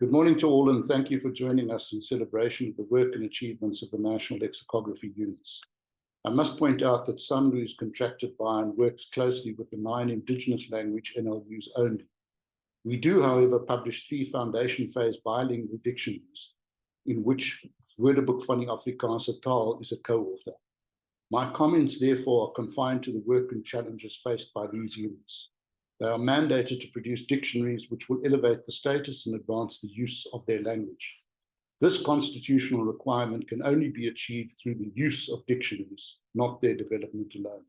Good morning to all, and thank you for joining us in celebration of the work and achievements of the National Lexicography units. I must point out that SANLU is contracted by and works closely with the 9 Indigenous language NLUs only. We do, however, publish 3 foundation phase bilingual dictionaries, in which Woordeboek van die Afrikaanse taal is a co-author. My comments, therefore, are confined to the work and challenges faced by these units. They are mandated to produce dictionaries which will elevate the status and advance the use of their language. This constitutional requirement can only be achieved through the use of dictionaries, not their development alone.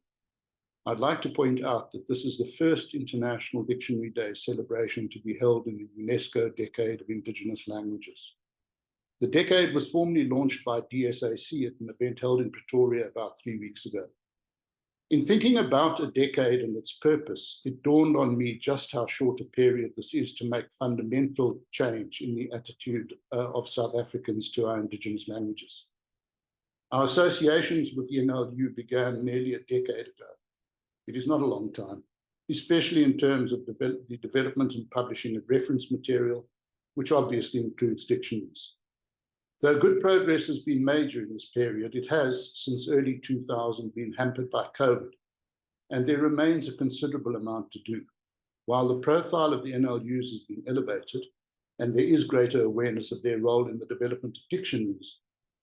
I'd like to point out that this is the first International Dictionary Day celebration to be held in the UNESCO Decade of Indigenous Languages. The decade was formally launched by DSAC at an event held in Pretoria about 3 weeks ago. In thinking about a decade and its purpose, it dawned on me just how short a period this is to make fundamental change in the attitude of South Africans to our Indigenous languages. Our associations with the NLU began nearly a decade ago. It is not a long time, especially in terms of the development and publishing of reference material, which obviously includes dictionaries. Though good progress has been made during this period, it has, since early 2000, been hampered by COVID, and there remains a considerable amount to do. While the profile of the NLUs has been elevated, and there is greater awareness of their role in the development of dictionaries,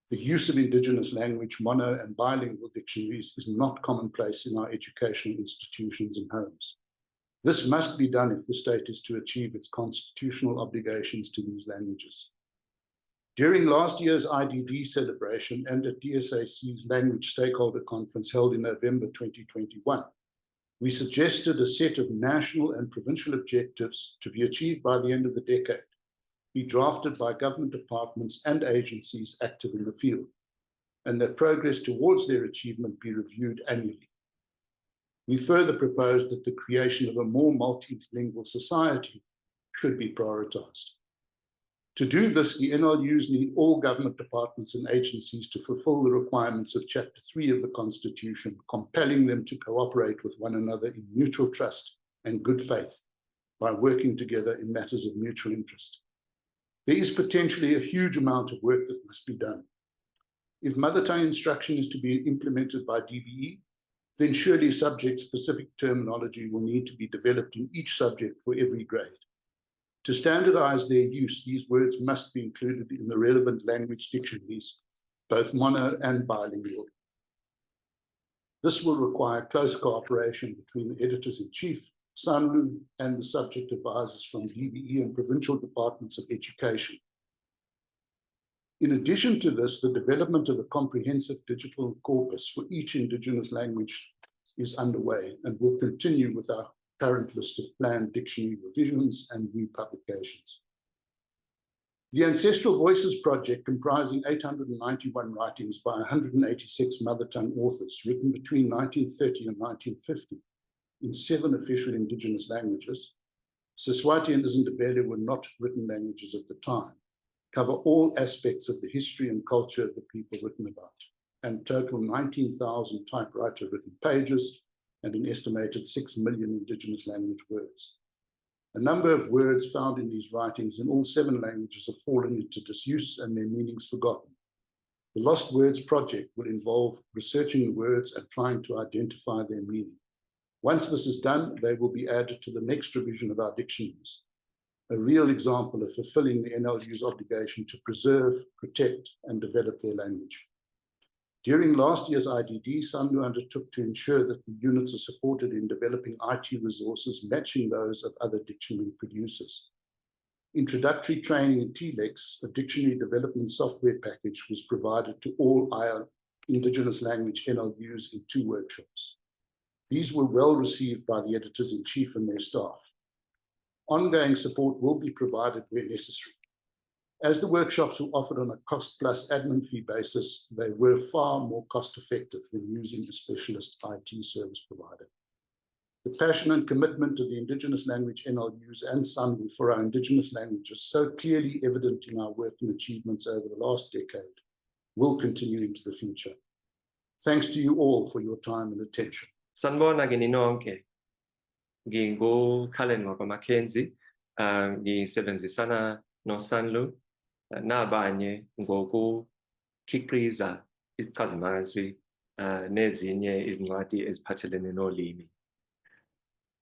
the use of Indigenous language mono and bilingual dictionaries is not commonplace in our educational institutions and homes. This must be done if the state is to achieve its constitutional obligations to these languages. During last year's IDD celebration and at DSAC's Language Stakeholder Conference held in November 2021, we suggested a set of national and provincial objectives to be achieved by the end of the decade, be drafted by government departments and agencies active in the field, and that progress towards their achievement be reviewed annually. We further proposed that the creation of a more multilingual society should be prioritized. To do this, the NLUs need all government departments and agencies to fulfill the requirements of Chapter 3 of the Constitution, compelling them to cooperate with one another in mutual trust and good faith by working together in matters of mutual interest. There is potentially a huge amount of work that must be done. If mother tongue instruction is to be implemented by DBE, then surely subject-specific terminology will need to be developed in each subject for every grade. To standardize their use, these words must be included in the relevant language dictionaries, both mono and bilingual. This will require close cooperation between the editors-in-chief, SANLU, and the subject advisors from DBE and provincial departments of education. In addition to this, the development of a comprehensive digital corpus for each Indigenous language is underway and will continue with our current list of planned dictionary revisions and new publications. The Ancestral Voices project, comprising 891 writings by 186 mother tongue authors written between 1930 and 1950 in 7 official Indigenous languages, Siswati and Isindebele were not written languages at the time, cover all aspects of the history and culture of the people written about, and total 19,000 typewriter-written pages and an estimated 6 million Indigenous language words. A number of words found in these writings in all 7 languages have fallen into disuse and their meanings forgotten. The Lost Words project will involve researching the words and trying to identify their meaning. Once this is done, they will be added to the next revision of our dictionaries, a real example of fulfilling the NLU's obligation to preserve, protect, and develop their language. During last year's IDD, SANLU undertook to ensure that the units are supported in developing IT resources matching those of other dictionary producers. Introductory training in TLEX, a dictionary development software package, was provided to all our Indigenous language NLUs in 2 workshops. These were well received by the editors-in-chief and their staff. Ongoing support will be provided where necessary. As the workshops were offered on a cost-plus admin fee basis, they were far more cost-effective than using a specialist IT service provider. The passion and commitment of the Indigenous language NLUs and SANLU for our Indigenous languages, so clearly evident in our work and achievements over the last decade, will continue into the future. Thanks to you all for your time and attention. Sanibona ke ninonke. Ngingu Kalen Mackenzie, ngisebenzisana no SANLU nabanye ngoku kikriza izichazimazwi nezinye izincwadi eziphathelene nolimi.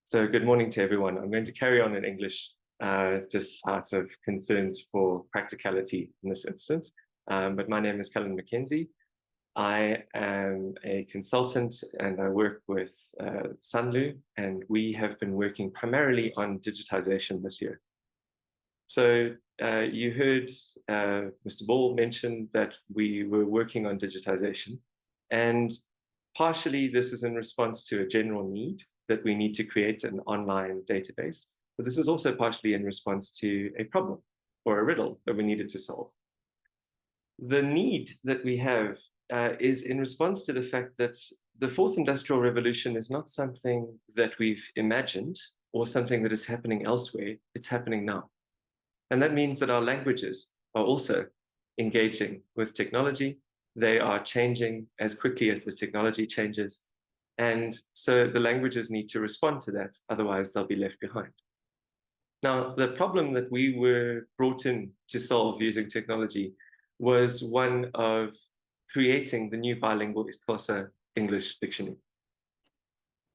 So good morning to everyone. I'm going to carry on in English just out of concerns for practicality in this instance. But my name is Cullen Mackenzie. I am a consultant and I work with SANLU, and we have been working primarily on digitization this year. So you heard Mr. Ball mention that we were working on digitization, and partially this is in response to a general need that we need to create an online database. But this is also partially in response to a problem or a riddle that we needed to solve. The need that we have is in response to the fact that the fourth industrial revolution is not something that we've imagined or something that is happening elsewhere. It's happening now. And that means that our languages are also engaging with technology. They are changing as quickly as the technology changes. And so the languages need to respond to that, otherwise they'll be left behind. Now, the problem that we were brought in to solve using technology was one of creating the new bilingual isiXhosa English dictionary.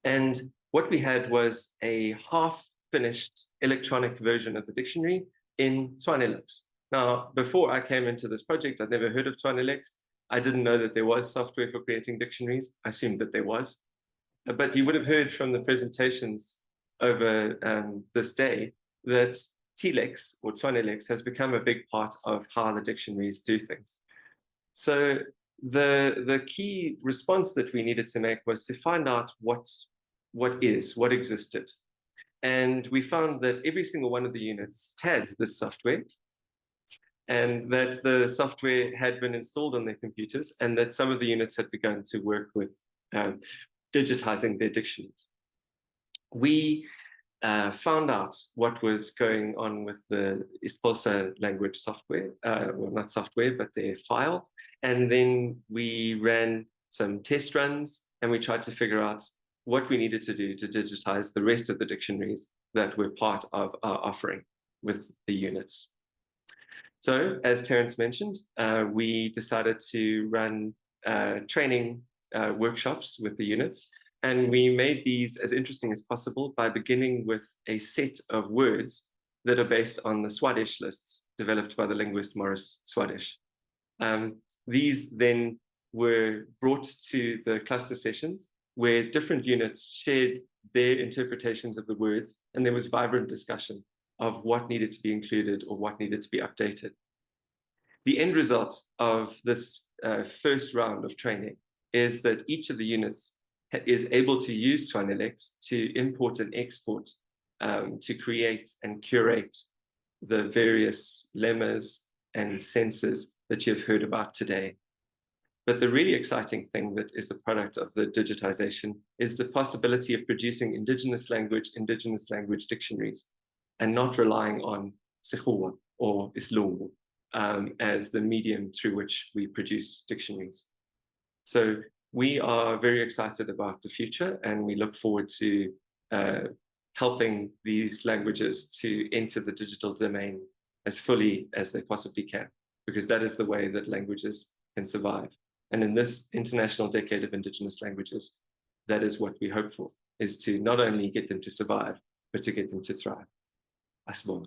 And what we had was a half-finished electronic version of the dictionary in SANLU. Now, before I came into this project, I'd never heard of SANLU. I didn't know that there was software for creating dictionaries. I assumed that there was. But you would have heard from the presentations over this day that TLEX or SANLU has become a big part of how the dictionaries do things. So the key response that we needed to make was to find out what existed. And we found that every single one of the units had this software, and that the software had been installed on their computers, and that some of the units had begun to work with digitizing their dictionaries. We found out what was going on with the isiXhosa language software, well, not software, but their file. And then we ran some test runs, and we tried to figure out what we needed to do to digitize the rest of the dictionaries that were part of our offering with the units. So, as Terence mentioned, we decided to run training workshops with the units. And we made these as interesting as possible by beginning with a set of words that are based on the Swadesh lists developed by the linguist Maurice Swadesh. These then were brought to the cluster session where different units shared their interpretations of the words, and there was vibrant discussion of what needed to be included or what needed to be updated. The end result of this first round of training is that each of the units is able to use SANLU to import and export, to create and curate the various lemmas and senses that you've heard about today. But the really exciting thing that is the product of the digitization is the possibility of producing indigenous language dictionaries and not relying on Sekgowa or isiLungu as the medium through which we produce dictionaries. So we are very excited about the future, and we look forward to helping these languages to enter the digital domain as fully as they possibly can, because that is the way that languages can survive. And in this International Decade of Indigenous Languages, that is what we hope for, is to not only get them to survive, but to get them to thrive. Asibonga.